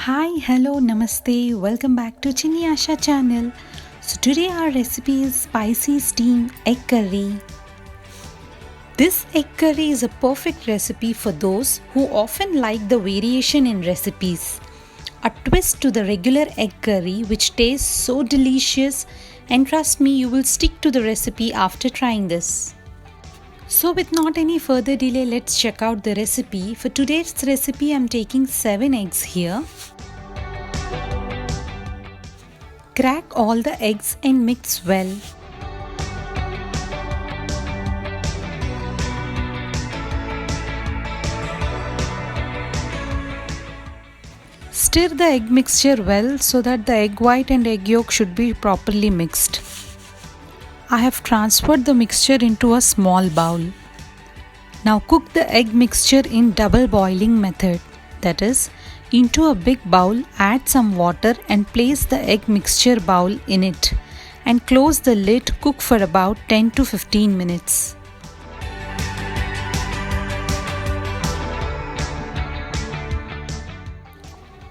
Hi, hello, namaste. Welcome back to Chinni Asha channel. So today our recipe is spicy steamed egg curry. This egg curry is a perfect recipe for those who often like the variation in recipes. A twist to the regular egg curry which tastes so delicious, and trust me, you will stick to the recipe after trying this. So with not any further delay, let's check out the recipe. For today's recipe, I'm taking 7 eggs here. Crack all the eggs and mix well. Stir the egg mixture well so that the egg white and egg yolk should be properly mixed. I have transferred the mixture into a small bowl. Now cook the egg mixture in double boiling method. That is, into a big bowl, add some water and place the egg mixture bowl in it and close the lid. Cook for about 10 to 15 minutes.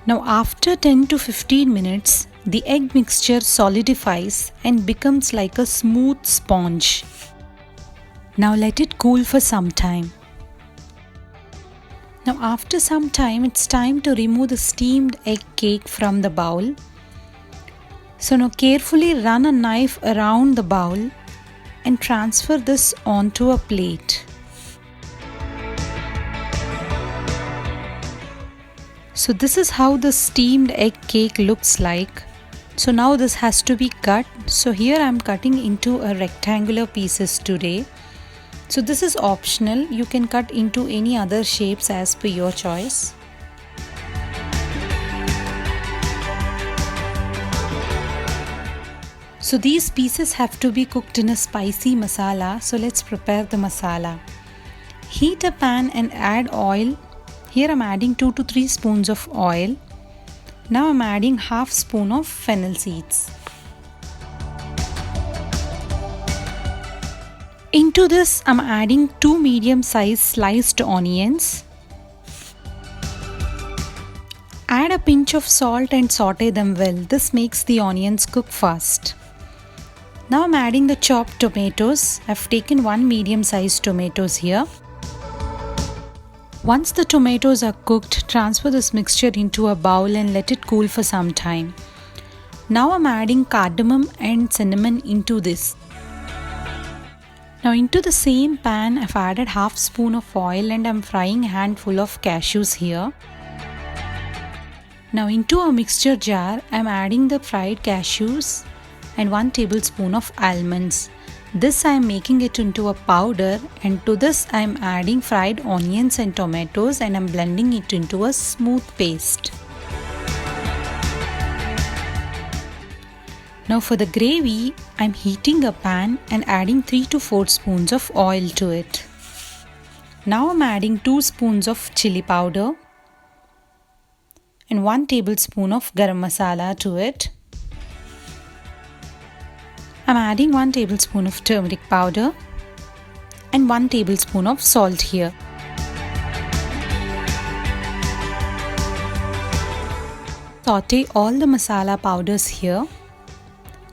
Now after 10 to 15 minutes, the egg mixture solidifies and becomes like a smooth sponge. Now let it cool for some time. Now after some time, it's time to remove the steamed egg cake from the bowl. So now carefully run a knife around the bowl and transfer this onto a plate. So this is how the steamed egg cake looks like. So now this has to be cut. So here I am cutting into a rectangular pieces today. So this is optional. You can cut into any other shapes as per your choice. So these pieces have to be cooked in a spicy masala. So let's prepare the masala. Heat a pan and add oil. Here I am adding 2 to 3 spoons of oil. Now I am adding half spoon of fennel seeds. Into this I am adding 2 medium sized sliced onions. Add a pinch of salt and saute them well. This makes the onions cook fast. Now I am adding the chopped tomatoes. I have taken 1 medium sized tomatoes here. Once the tomatoes are cooked, transfer this mixture into a bowl and let it cool for some time. Now I am adding cardamom and cinnamon into this. Now into the same pan I have added half spoon of oil and I am frying a handful of cashews here. Now into a mixture jar I am adding the fried cashews and 1 tablespoon of almonds. This I am making it into a powder, and to this I am adding fried onions and tomatoes and I am blending it into a smooth paste. Now for the gravy, I am heating a pan and adding 3 to 4 spoons of oil to it. Now I am adding 2 spoons of chili powder and 1 tablespoon of garam masala to it. I am adding 1 tablespoon of turmeric powder and 1 tablespoon of salt here. Saute all the masala powders here.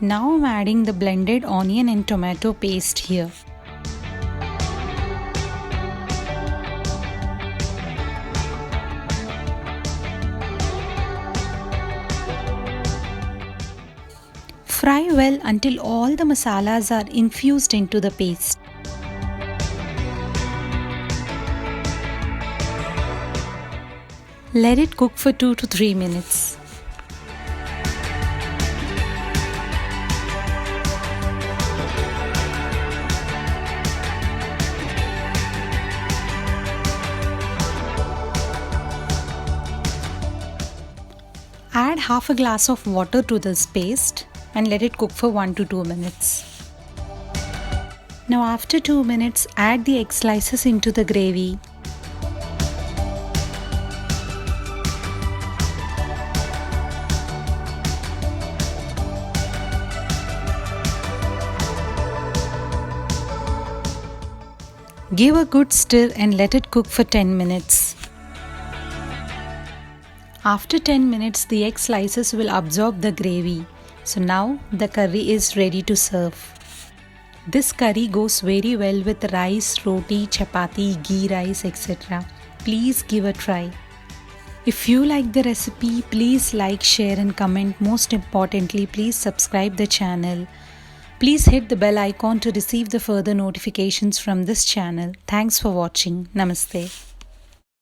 Now I am adding the blended onion and tomato paste here. Fry well until all the masalas are infused into the paste. Let it cook for 2 to 3 minutes. Add half a glass of water to this paste and let it cook for 1 to 2 minutes. Now after 2 minutes, add the egg slices into the gravy. Give a good stir and let it cook for 10 minutes. After 10 minutes, the egg slices will absorb the gravy. So now the curry is ready to serve. This curry goes very well with rice, roti, chapati, ghee rice, etc. Please give a try. If you like the recipe, please like, share and comment. Most importantly, please subscribe the channel. Please hit the bell icon to receive the further notifications from this channel. Thanks for watching. Namaste.